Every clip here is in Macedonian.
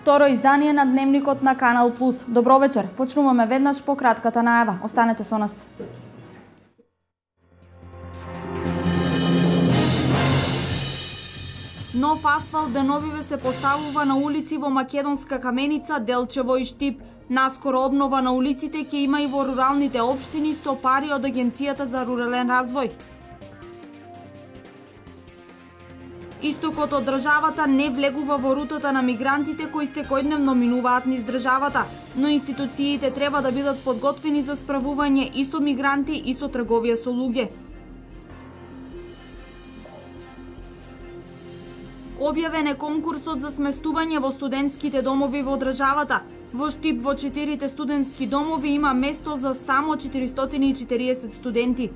Второ издание на Дневникот на Канал Плюс. Добро вечер. Почнуваме веднаш по кратката најава. Останете со нас. Нов асфалт деновиве се поставува на улици во Македонска Каменица, Делчево и Штип. Наскоро обнова на улиците ќе има и во руралните општини со пари од Агенцијата за рурален развој. Истокот од државата не влегува во рутата на мигрантите кои секојдневно минуваат низ државата, но институциите треба да бидат подготвени за справување и со мигранти и со трговија со луѓе. Објавен е конкурсот за сместување во студентските домови во државата. Во Штип во 4 студентски домови има место за само 440 студенти.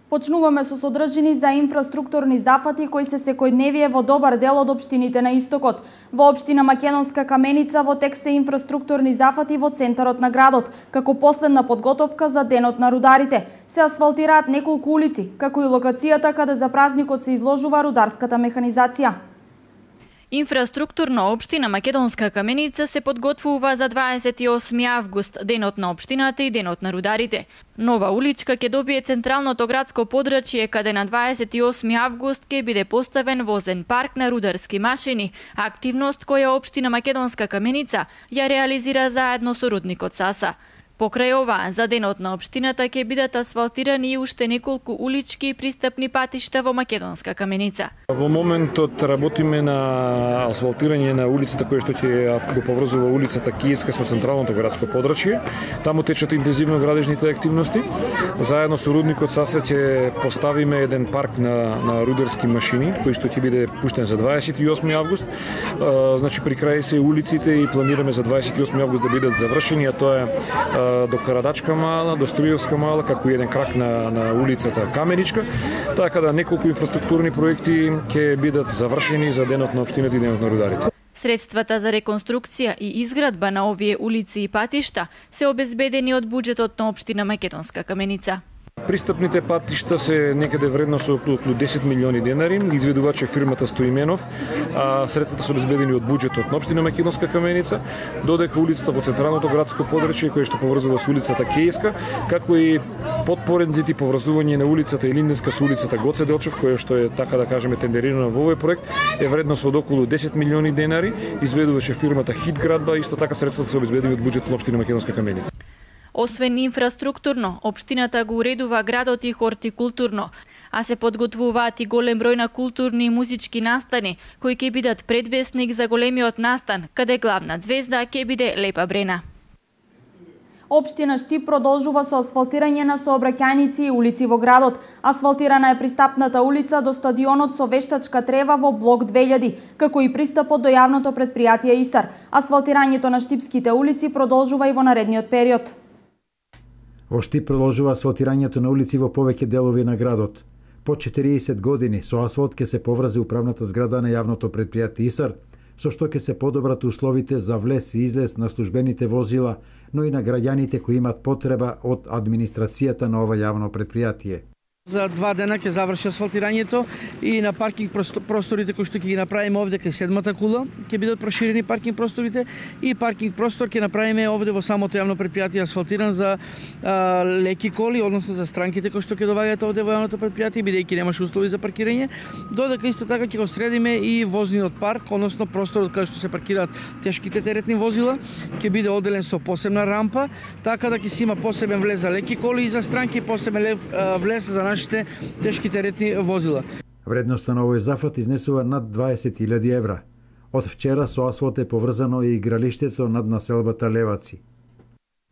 Почнуваме со содржини за инфраструктурни зафати кои се секојдневие во добар дел од општините на истокот. Во општина Македонска Каменица во тек се инфраструктурни зафати во центарот на градот, како последна подготовка за денот на рударите. Се асфалтираат неколку улици, како и локацијата каде за празникот се изложува рударската механизација. Инфраструктурна општина Македонска Каменица се подготвува за 28 август, денот на општината и денот на рударите. Нова уличка ќе добие централното градско подрачје, каде на 28 август ќе биде поставен возен парк на рударски машини, активност која општина Македонска Каменица ја реализира заедно со рудникот Саса. Покрај ова, за денот на општината ќе бидат асфалтирани и уште неколку улички и пристапни патишта во Македонска Каменица. Во моментот работиме на асфалтирање на улицата која што ќе го поврзува улицата Киевска со централното градско подрачје. Таму течат интензивно градежните активности. Заедно со рудникот Саса ќе поставиме еден парк на рударски машини кој што ќе биде пуштен за 28 август. Значи при крај се улиците и планираме за 28 август да бидат завршени, а тоа е до Карадачка мала, до Струјевска мала, како и еден крак на улицата Каменичка, така да неколку инфраструктурни проекти ќе бидат завршени за денот на општината и денот на рударите. Средствата за реконструкција и изградба на овие улици и патишта се обезбедени од буџетот на општина Македонска Каменица. Пристапните патишта се некаде вредност од околу 10 милиони денари, изведувач е фирмата Стоименов, а средствата се обезбедени од буџетот на општина Македонска Каменица, додека улицата во централното градско подрачје која што поврзува со улицата Кејска, како и подпорензите поврзување на улицата Илинденска со улицата Гоце Делчев, која што е така да кажеме тендерирана во овој проект, е вредност од околу 10 милиони денари, изведувач е фирмата Хит градба, исто така средствата се обезбедени од буџетот на општина Македонска Каменица. Освен инфраструктурно, општината го уредува градот и хортикултурно, а се подготвуваат и голем број на културни и музички настани, кои ќе бидат предвесник за големиот настан, каде главна звезда ќе биде Лепа Брена. Општина Штип продолжува со асфалтирање на сообраќајници и улици во градот. Асфалтирана е пристапната улица до стадионот со вештачка трева во блок 2000, како и пристапот до јавното претпријатие Исар. Асфалтирањето на штипските улици продолжува и во наредниот период. Во Штип продолжува асфалтирањето на улици во повеќе делови на градот. По 40 години со асфалт ќе се поврзе управната зграда на јавното претпријатие Исар, со што ќе се подобрат условите за влез и излез на службените возила, но и на граѓаните кои имат потреба од администрацијата на ова јавно претпријатие. За 2 дена ќе заврши асфалтирањето и на паркинг просторите кои што ќе ги направиме овде кај седмата кула, ќе бидат проширени паркинг просторите и паркинг простор ќе направиме овде во самото јавно претпријатие асфалтиран за леки коли, односно за странките кои што ќе доваѓаат овде во јавното претпријатие, бидејќи немаше услови за паркирање. Додека исто така ќе го средиме и возниот парк, односно просторот каде што се паркираат тешките теретни возила, ќе биде одделен со посебна рампа, така да ќе си има посебен влез за леки коли и за странки, посебен влез за нашите тешки теретни возила. Вредноста на овој зафат изнесува над 20.000 евра. Од вчера со асфалт е поврзано и игралиштето над населбата Леваци.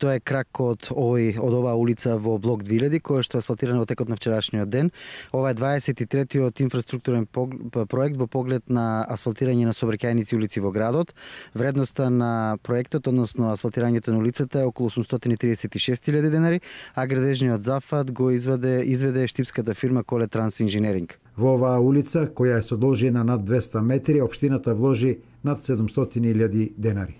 Тоа е крак од оваа улица во блок 2000, која што е асфалтирана во текот на вчерашниот ден. Ова е 23-тиот инфраструктурен проект во поглед на асфалтирање на сообраќајници улици во градот. Вредноста на проектот, односно асфалтирањето на улицата е околу 836.000 денари, а градежниот зафат го изведе штипската фирма Коле Транс Инженеринг. Во оваа улица, која е со должина над 200 метри, општината вложи над 700.000 денари.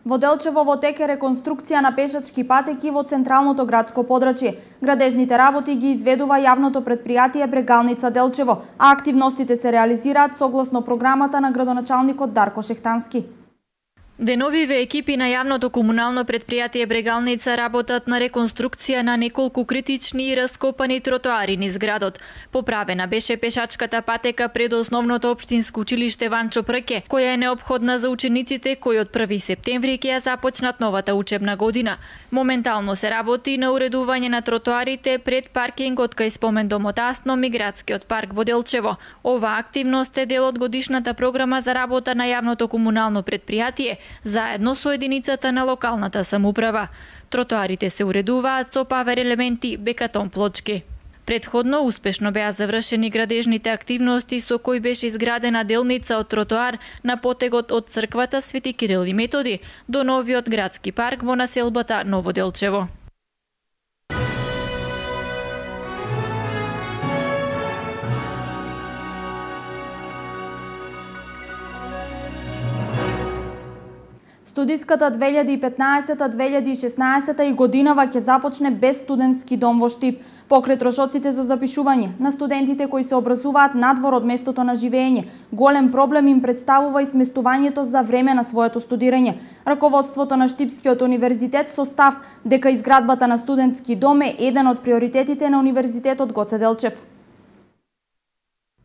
Во Делчево во тек е реконструкција на пешачки патеки во централното градско подрачје. Градежните работи ги изведува јавното претпријатие Брегалница Делчево, а активностите се реализираат согласно програмата на градоначалникот Дарко Шехтански. Деновиве екипи на јавното комунално претпријатие Брегалница работат на реконструкција на неколку критични и раскопани тротоари низ градот. Поправена беше пешачката патека пред основното општинско училиште Ванчо Прке, која е неопходна за учениците кои од 1 септември ќе ја започнат новата учебна година. Моментално се работи на уредување на тротоарите пред паркингот кај спомендомот Астном и градскиот парк во Делчево. Ова активност е дел од годишната програма за работа на јавното комунално претпријатие заедно со единицата на локалната самоуправа. Тротоарите се уредуваат со павер елементи, бекатон плочки. Предходно успешно беа завршени градежните активности со кои беше изградена делница од тротоар на потегот од црквата Свети Кирил и Методи до новиот градски парк во населбата Ново Делчево. Студиската 2015-2016 и годинава ќе започне без студентски дом во Штип. Покрај трошоците за запишување на студентите кои се образуваат надвор од местото на живење, голем проблем им представува и сместувањето за време на своето студирање. Раководството на Штипскиот универзитет со став дека изградбата на студентски дом е еден од приоритетите на Универзитетот Гоце Делчев.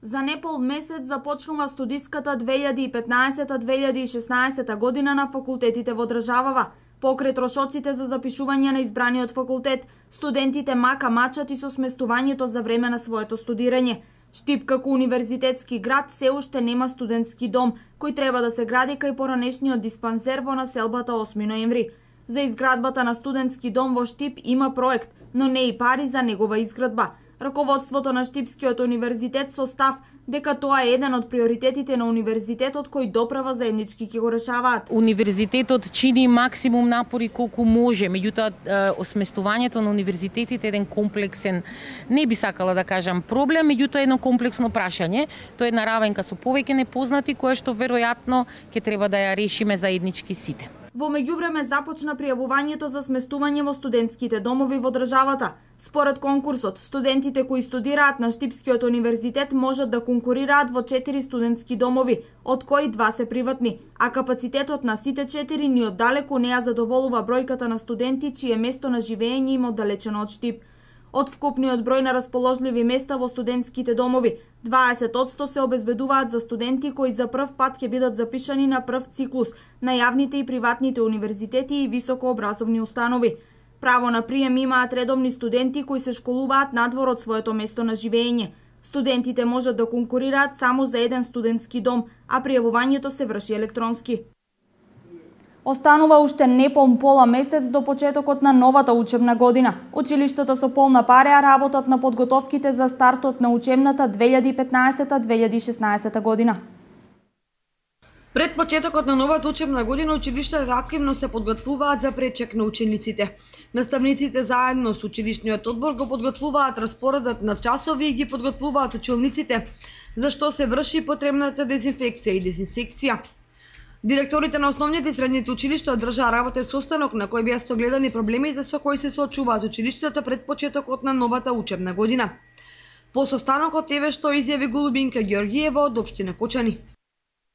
За непол месец започнува студиската 2015-2016 година на факултетите во државава. Покрај трошоците за запишување на избраниот факултет, студентите мака мачат и со сместувањето за време на своето студирање. Штип како универзитетски град се уште нема студентски дом, кој треба да се гради кај поранешниот диспансер во населбата 8 ноември. За изградбата на студентски дом во Штип има проект, но не и пари за негова изградба. Раководството на Штипскиот универзитет со став дека тоа е еден од приоритетите на универзитетот кој доправа заеднички ќе го решаваат. Универзитетот чини максимум напори колку може, меѓутоа осместувањето на универзитетите е еден комплексен, не би сакала да кажам проблем, меѓутоа едно комплексно прашање. Тоа е една равенка со повеќе непознати, која што веројатно ќе треба да ја решиме заеднички сите. Во меѓувреме започна пријавувањето за сместување во студентските домови во државата. Според конкурсот, студентите кои студираат на Штипскиот универзитет можат да конкурираат во 4 студентски домови, од кои 2 се приватни, а капацитетот на сите 4 ни оддалеку не ја задоволува бројката на студенти чие место на живење им оддалечено од Штип. Од вкупниот број на расположливи места во студентските домови, 20% се обезбедуваат за студенти кои за прв пат ќе бидат запишани на прв циклус на јавните и приватните универзитети и високообразовни установи. Право на прием имаат редовни студенти кои се школуваат надвор од своето место на живење. Студентите можат да конкурираат само за еден студентски дом, а пријавувањето се врши електронски. Останува уште неполн пола месец до почетокот на новата учебна година. Училиштата со полна пареа работат на подготовките за стартот на учебната 2015-2016 година. Пред почетокот на новата учебна година училиштата активно се подготвуваат за пречек на учениците. Наставниците заедно со училишниот одбор го подготвуваат распоредот на часови и ги подготвуваат учениците за што се врши потребната дезинфекција и дезинсекција. Директорите на основните и средните училишта одржаа работен состанок на кој беа стогледани проблемите со кои се соочуваат училиштата пред почетокот на новата учебна година. По состанокот еве што изјави Голубинка Ѓоргиева од општина Кочани.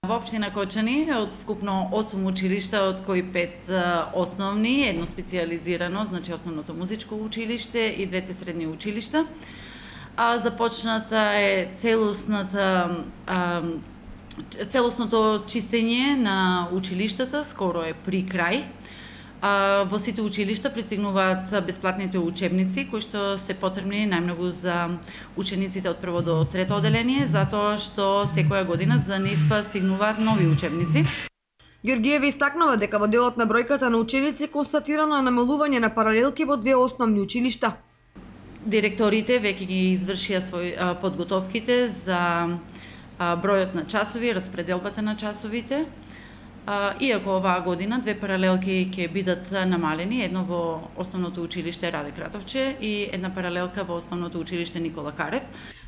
Во општина Кочани од вкупно 8 училишта, од кои 5 основни, едно специјализирано, значи основното музичко училиште и двете средни училишта. Започната е целосното чистење на училиштата, скоро е при крај. Во сите училишта пристигнуваат бесплатните учебници, кои што се потребни најмногу за учениците од прво до трето оделение, затоа што секоја година за нив стигнуваат нови учебници. Ѓоргиева истакнува дека во делот на бројката на ученици констатирано е намалување на паралелки во две основни училишта. Директорите веќе ги извршија подготовките за бројот на часови, распределбата на часовите. Иако оваа година две паралелки ќе бидат намалени, едно во основното училиште Раде Кратовче и една паралелка во основното училиште Никола Карев.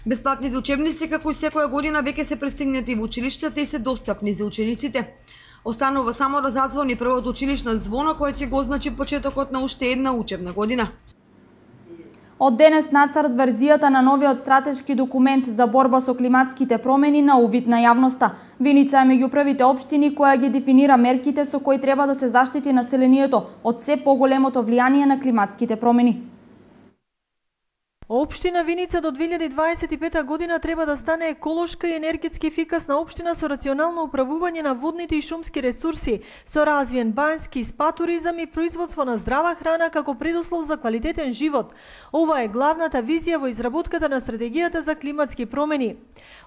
Бесплатните учебници, како и секоја година, веќе се пристигнати во училиштата и се достапни за учениците. Останува само да задзвони првото училишно звоно кој ќе го означи почетокот на уште една учебна година. Од денес нацрт верзијата на новиот стратешки документ за борба со климатските промени на увид на јавноста. Виница е меѓу првите општини која ги дефинира мерките со кои треба да се заштити населението од се поголемото влијание на климатските промени. Општина Виница до 2025 година треба да стане еколошка и енергетски ефикасна општина со рационално управување на водните и шумски ресурси, со развиен бањски спа туризам и производство на здрава храна како предуслов за квалитетен живот. Ова е главната визија во изработката на стратегијата за климатски промени.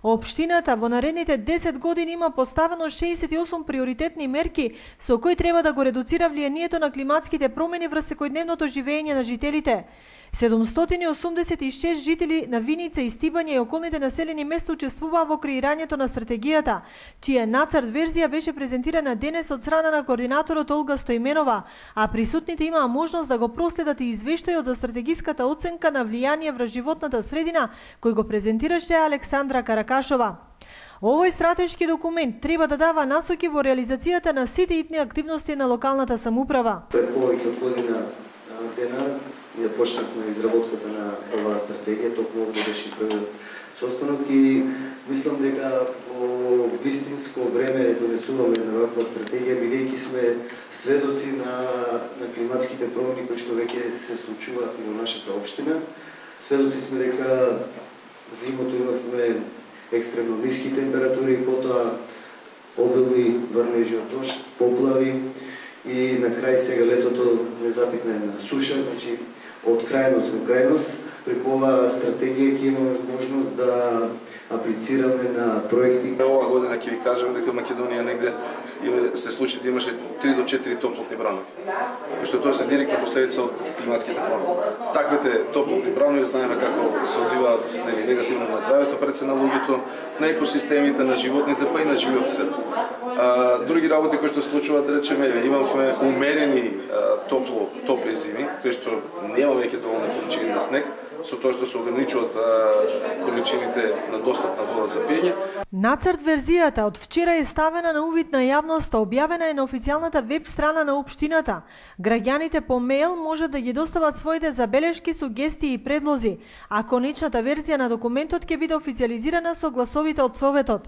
Општината во наредните 10 години има поставено 68 приоритетни мерки со кои треба да го редуцира влијанието на климатските промени врз секојдневното живење на жителите. 786 жители на Виница и Стибања и околните населени места учествуваа во креирањето на стратегијата, чија нацрт верзија беше презентирана денес од страна на координаторот Олга Стојменова, а присутните имаа можност да го проследат и извештајот за стратегиската оценка на влијание врз животната средина, кој го презентираше Александра Каракашова. Овој стратешки документ треба да дава насоки во реализацијата на сите итни активности на локалната самоуправа. Пред повеќе од година дена ја почнавме изработката на оваа стратегија, токму овде беше првиот состанок и мислам дека во вистинско време донесуваме на оваква стратегија, бидејќи сме сведоци на климатските промени кои што веќе се случуваат и во нашата општина. Сведоци сме дека зимото имавме екстремно ниски температури, потоа обилни врнежи од дожд, поплави и на крај сега летото не затекна една суша, значи од крајност во крајност. Преку оваа стратегија ќе имаме можност да аплицираме на проекти. Ова година ќе ви кажам дека Македонија негде се случи да имаше 3 до 4 топлотни бранови, кои што тоа се директна последица од климатските промени. Таквите топлотни бранови знаеме како се одвиваат негативно на здравето пред се на луѓето, на екосистемите, на животните, па и на живиот свет. Други работи кои што се случуваат, да речеме, имавме умерени топли зими, кои што нема веќе доволно количини на снег, со тоа што се ограничуваат количините на достапна вода за пиење. Нацрт верзијата од вчера е ставена на увид на јавноста, објавена е на официјалната веб страна на општината. Граѓаните по мејл може да ги достават своите забелешки, сугестии и предлози, а конечната верзија на документот ќе биде официализирана со гласовите од Советот.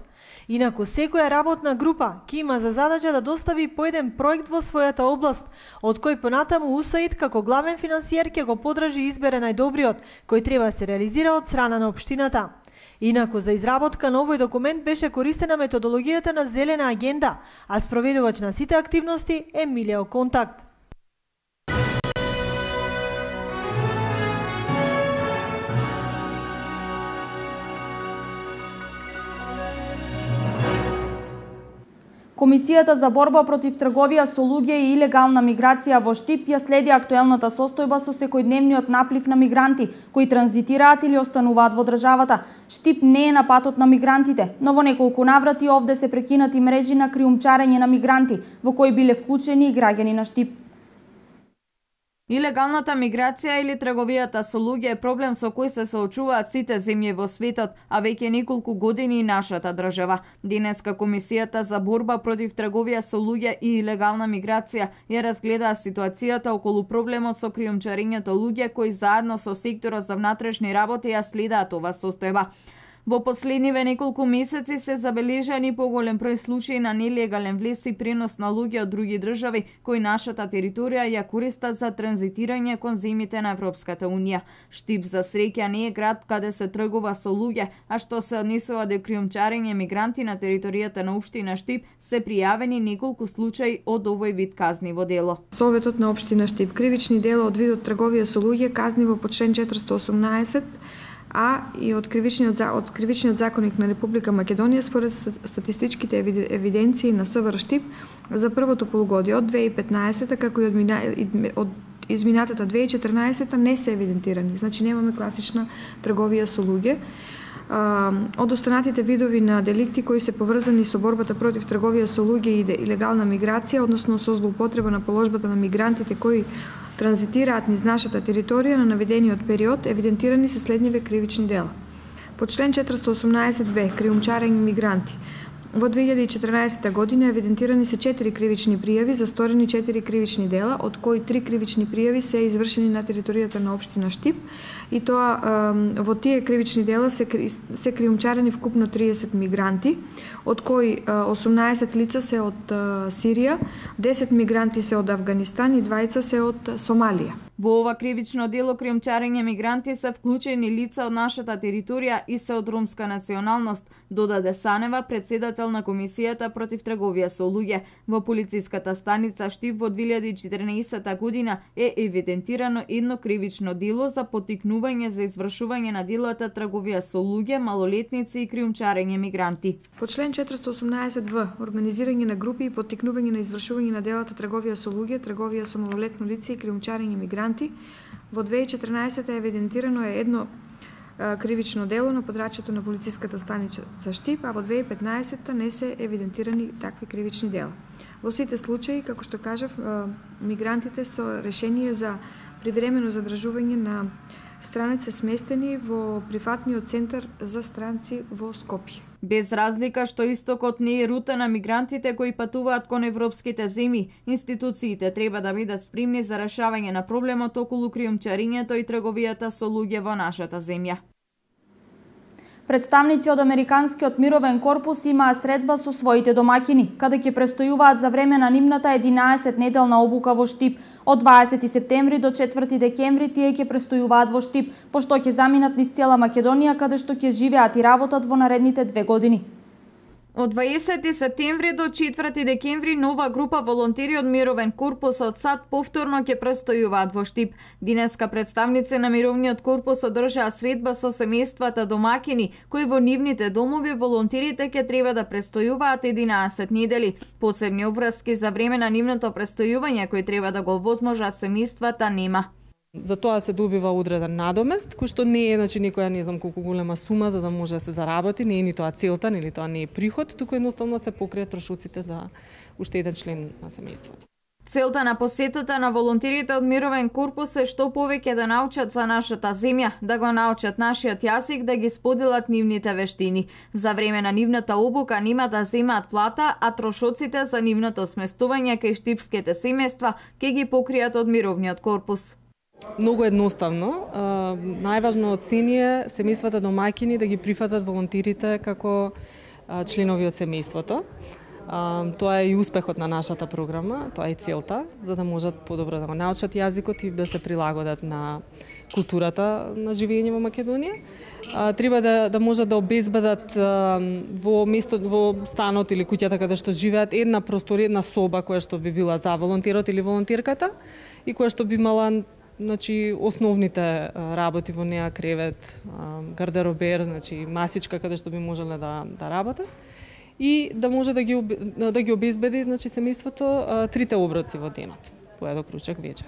Инаку секоја работна група ќе има за задача да достави по еден проект во својата област, од кој понатаму УСАИД како главен финансиер ќе го подржи и избере најдобриот, кој треба да се реализира од страна на општината. Инаку за изработка на овој документ беше користена методологијата на Зелена агенда, а спроведувач на сите активности е Милио Контакт. Комисијата за борба против трговија со луѓе и илегална миграција во Штип ја следи актуелната состојба со секојдневниот наплив на мигранти кои транзитираат или остануваат во државата. Штип не е на патот на мигрантите, но во неколку наврати овде се прекинати мрежи на криумчарење на мигранти, во кои биле вклучени и граѓани на Штип. Илегалната миграција или трговијата со луѓе е проблем со кој се соочуваат сите земји во светот, а веќе неколку години и нашата држава. Денеска Комисијата за борба против трговија со луѓе и илегална миграција ја разгледаа ситуацијата околу проблемот со криумчарењето луѓе кои заедно со секторот за внатрешни работи ја следаат ова состојба. Во последниве неколку месеци се забележани поголем број случаи на нелегален влез и пренос на луѓе од други држави кои нашата територија ја користат за транзитирање кон земјите на Европската Унија. Штип за среќа не е град каде се тргува со луѓе, а што се однесува до криумчарење мигранти на територијата на општина Штип, се пријавени неколку случаи од овој вид казниво дело. Советот на општина Штип кривични дела од видот трговија со луѓе казниво по член 418 а и од кривичниот законник на Република Македонија според статистичките евиденции на СВР Штип за првото полугодие од 2015 како и од изминатата 2014 не се евидентирани. Значи немаме класична трговија со луѓе. Од останатите видови на деликти кои се поврзани со борбата против трговија со луѓе и илегална миграција, односно со злоупотреба на положбата на мигрантите кои транзитираат низ нашата територија на наведениот период, евидентирани се следниве кривични дела. По член 418б, криумчарење мигранти, Во 2014 година евидентирани се 4 кривични пријави за сторени 4 кривични дела, од кои 3 кривични пријави се извршени на територијата на општина Штип, и тоа во тие кривични дела се криумчарени вкупно 30 мигранти, од кои 18 лица се од Сирија, 10 мигранти се од Авганистан и 2 се од Сомалија. Во ова кривично дело криумчарење мигранти се вклучени лица од нашата територија и се од ромска националност, додаде Санева, председател на Комисијата против трговија со луѓе. Во полициската станица Штип во 2014 година е евидентирано едно кривично дело за поттикнување за извршување на делата трговија со луѓе, малолетници и криумчарење мигранти. По член 418в, организирање на групи и поттикнување на извршување на делата трговија со луѓе, трговија со малолетно лице и криумчарење мигранти, во 2014 евидентирано е едно кривично дело на подрачјето на полициската станица Штип, а во 2015 не се евидентирани такви кривични дела. Во сите случаи, како што кажав, мигрантите со решение за привремено задржување на странец се сместени во прифатниот центар за странци во Скопје. Без разлика што истокот не е рута на мигрантите кои патуваат кон европските земји, институциите треба да бидат спремни за решавање на проблемот околу криумчарењето и трговијата со луѓе во нашата земја. Представници од Американскиот мировен корпус имаа средба со своите домаќини, каде ќе престојуваат за време на нивната 11-неделна обука во Штип. Од 20 септември до 4 декември тие ќе престојуваат во Штип, пошто ќе заминат низ цела Македонија, каде што ќе живеат и работат во наредните 2 години. Од 20 септември до 4 декември нова група волонтери од Мировен корпус од САД повторно ќе престојуваат во Штип. Денеска представници на Мировниот корпус одржаа средба со семејствата домаќини, кои во нивните домови волонтерите ќе треба да престојуваат 11 недели. Посебни обврски за време на нивното престојување кои треба да го овозможат семејствата нема. За тоа се добива одреден надомест, кој што не е, некоја не знам колку голема сума за да може да се заработи, не е ни тоа целта, нели тоа не е приход, туку едноставно се покријат трошоците за уште еден член на семејството. Целта на посетата на волонтерите од Мировен корпус е што повеќе да научат за нашата земја, да го научат нашиот јазик, да ги споделат нивните вештини. За време на нивната обука нема да земаат плата, а трошоците за нивното сместување кај штипските семејства ќе ги покријат од Мировниот корпус. Многу едноставно. Најважно од сение семејствата домаќини да ги прифатат волонтерите како членови од семејството. Тоа е и успехот на нашата програма, тоа е целта, за да можат подобро да го научат јазикот и да се прилагодат на културата на живење во Македонија. Треба да можат да обезбедат во станот или куќата каде што живеат една просторија, една соба која што би била за волонтерот или волонтерката и која што би имала основните работи во неа, кревет, гардеробер, масичка каде што би можеле да работат и да може да ги обезбеди семејството 3 оброци во денот, поедок, ручек, вечер.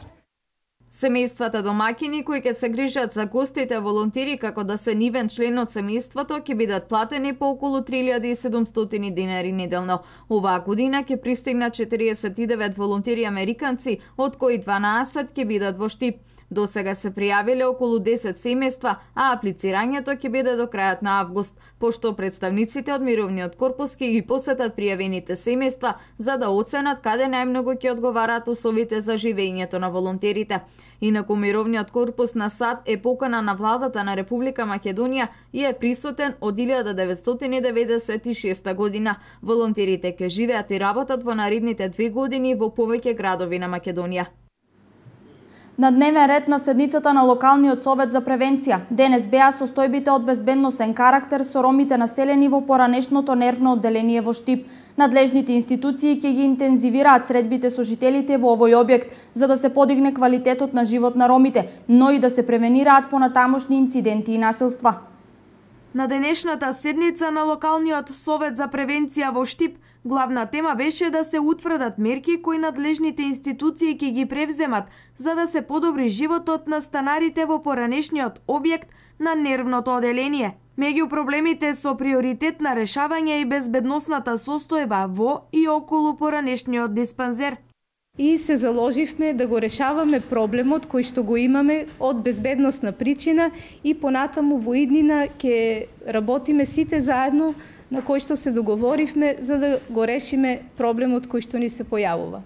Семејствата домаќини кои ќе се грижат за гостите волонтери како да се нивен член од семејството ќе бидат платени по околу 3700 динари неделно. Оваа година ќе пристигнат 49 волонтери американци, од кои 12 ќе бидат во Штип. До сега се пријавиле околу 10 семејства, а аплицирањето ќе биде до крајот на август, пошто представниците од Мировниот корпус ќе ги посетат пријавените семејства за да оценат каде најмногу ќе одговараат условите за живењето на волонтерите. Инаку Мировниот корпус на САД е покана на владата на Република Македонија и е присутен од 1996 година. Волонтерите ќе живеат и работат во наредните 2 години во повеќе градови на Македонија. На дневен ред на седницата на локалниот совет за превенција денес беа состојбите од безбедносен карактер со ромите населени во поранешното нервно одделение во Штип. Надлежните институции ќе ги интензивираат средбите со жителите во овој објект за да се подигне квалитетот на живот на ромите, но и да се превенираат понатамошни инциденти и насилства. На денешната седница на локалниот совет за превенција во Штип главна тема беше да се утврдат мерки кои надлежните институции ќе ги превземат за да се подобри животот на станарите во поранешниот објект на нервното одделение. Меѓу проблемите со приоритет на решавање и безбедносната состојба во и околу поранешниот диспанзер. И се заложивме да го решаваме проблемот кој што го имаме од безбедносна причина и понатаму во иднина ќе работиме сите заедно на кој што се договоривме за да го решиме проблемот кој што ни се појавува.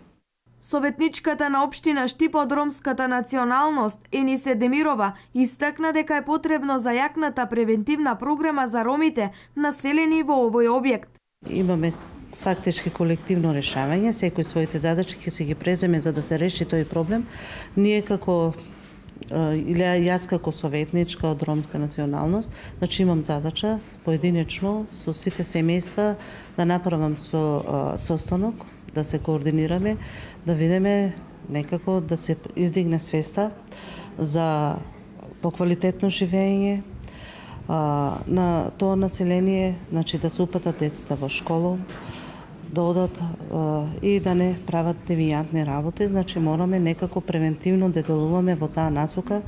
Советничката на општина Штип од ромската националност Енисе Демирова истакна дека е потребно зајакната превентивна програма за ромите населени во овој објект. Имаме фактички колективно решавање, секој своите задачи ќе се ги преземе за да се реши тој проблем. Ние како или јас како советничка од ромска националност, значи имам задача поединечно со сите семејства да направам состанок, да се координираме, да видиме некако да се издигне свеста за поквалитетно живење на тоа население, значи да се упатат децата во школа, да одат и да не прават девијантни работи, значи мораме некако превентивно да делуваме во таа насока.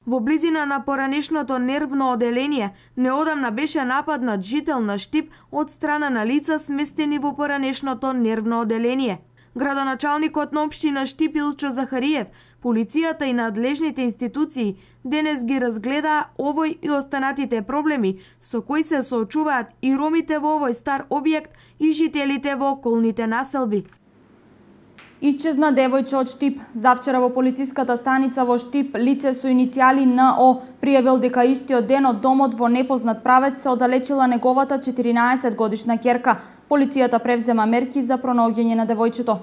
Во близина на поранешното нервно оделение, неодамна беше нападнат жител на Штип од страна на лица сместени во поранешното нервно оделение. Градоначалникот на општина Штип Илчо Захариев, полицијата и надлежните институции денес ги разгледа овој и останатите проблеми со кои се соочуваат и ромите во овој стар објект и жителите во околните населби. Исчезна девојче од Штип. Завчера во полициската станица во Штип лице со иницијали НО пријавил дека истиот ден од домот во непознат правец се оддалечила неговата 14 годишна ќерка. Полицијата превзема мерки за пронаоѓање на девојчето.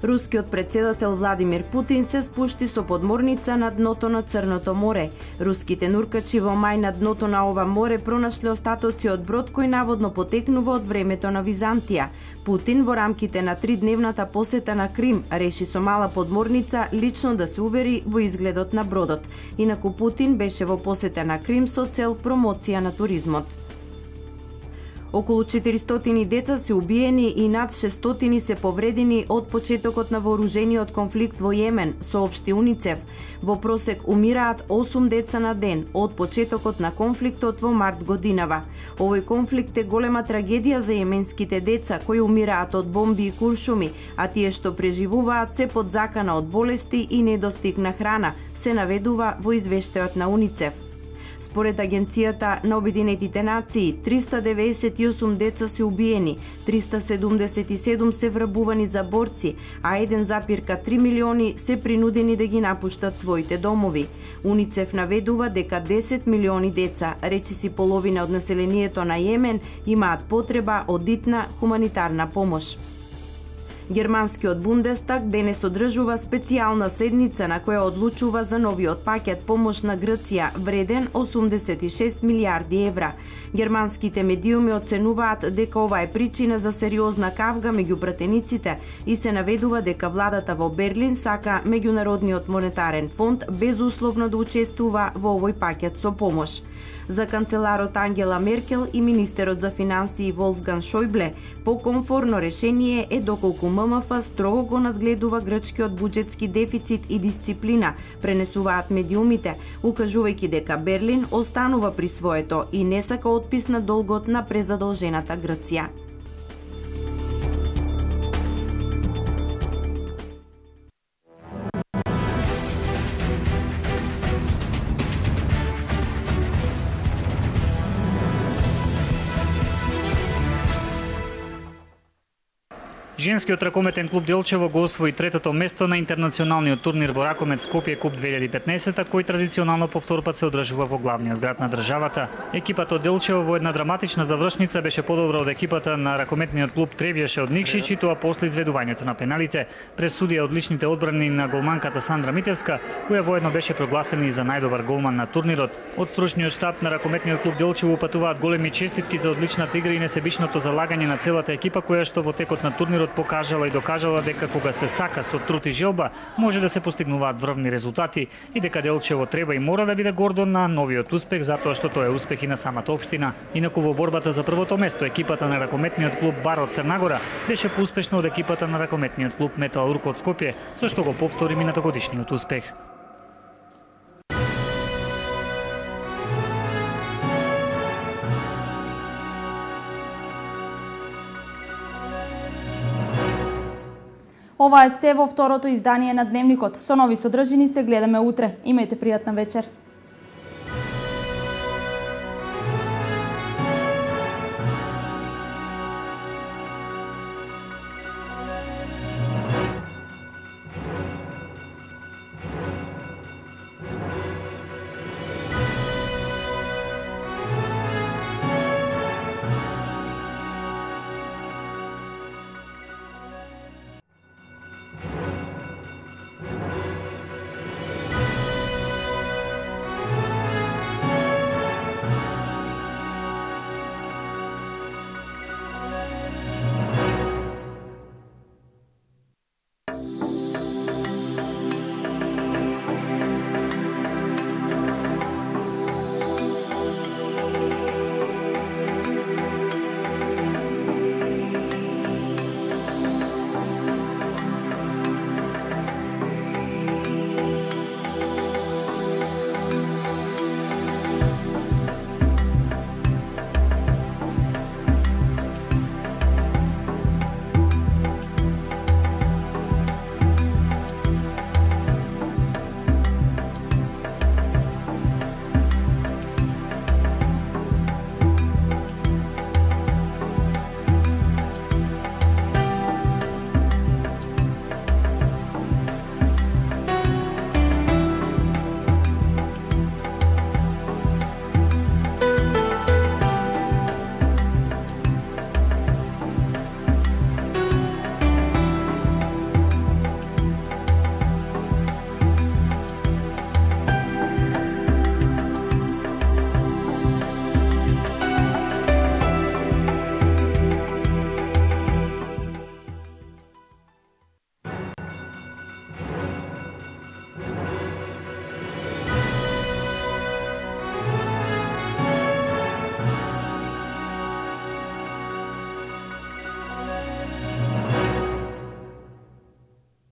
Рускиот председател Владимир Путин се спушти со подморница на дното на Црното море. Руските нуркачи во мај на дното на ова море пронашле остатоци од брод кој наводно потекнува од времето на Византија. Путин во рамките на 3-дневната посета на Крим реши со мала подморница лично да се увери во изгледот на бродот. Инаку Путин беше во посета на Крим со цел промоција на туризмот. Околу 400 деца се убиени и над 600 се повредени од почетокот на вооружениот конфликт во Јемен, соопшти УНИЦЕФ. Во просек умираат 8 деца на ден од почетокот на конфликтот во март годинава. Овој конфликт е голема трагедија за јеменските деца кои умираат од бомби и куршуми, а тие што преживуваат се под закана од болести и недостиг на храна, се наведува во извештајот на УНИЦЕФ. Според Агенцијата на Обединетите нации, 398 деца се убиени, 377 се врабувани за борци, а 1,3 милиони се принудени да ги напуштат своите домови. УНИЦЕФ наведува дека 10 милиони деца, речиси половина од населението на Јемен, имаат потреба од итна хуманитарна помош. Германскиот Бундестаг денес одржува специјална седница на која одлучува за новиот пакет помош на Грција вреден 86 милиарди евра. Германските медиуми оценуваат дека ова е причина за сериозна кавга меѓу пратениците и се наведува дека владата во Берлин сака Меѓународниот монетарен фонд безусловно да учествува во овој пакет со помош. За канцеларот Ангела Меркел и министерот за финансии Волфган Шојбле, покомфорно решение е доколку ММФ строго го надгледува грчкиот буџетски дефицит и дисциплина, пренесуваат медиумите, укажувајќи дека Берлин останува при своето и не сака отпис на долгот на презадолжената Грција. Женскиот ракометен клуб Делчево го освои третото место на интернационалниот турнир во ракомет Скопје Куп 2015, кој традиционално по втор пат се одржува во главниот град на државата. Екипата од Делчево во една драматична завршница беше подобра од екипата на ракометниот клуб Требјаше од Никшич, и тоа после изведувањето на пеналите. Пресудија одличните одбрани на голманката Сандра Митевска, која воедно беше прогласена и за најдобар голман на турнирот. Од стручниот штаб на ракометниот клуб Делчево упатуваат големи честитки за одличната игра и несебичното залагање на целата екипа, која што во текот на турнирот покажала и докажала дека кога се сака со труд и желба може да се постигнуваат врвни резултати и дека Делчево треба и мора да биде гордо на новиот успех, затоа што тоа е успех и на самата општина. Инаку во борбата за првото место екипата на ракометниот клуб Бар од Црнагора беше поуспешна од екипата на ракометниот клуб Металург од Скопје, со што го повтори минатогодишниот успех. Ова е се во второто издание на Дневникот. Со нови содржини се гледаме утре. Имајте пријатна вечер.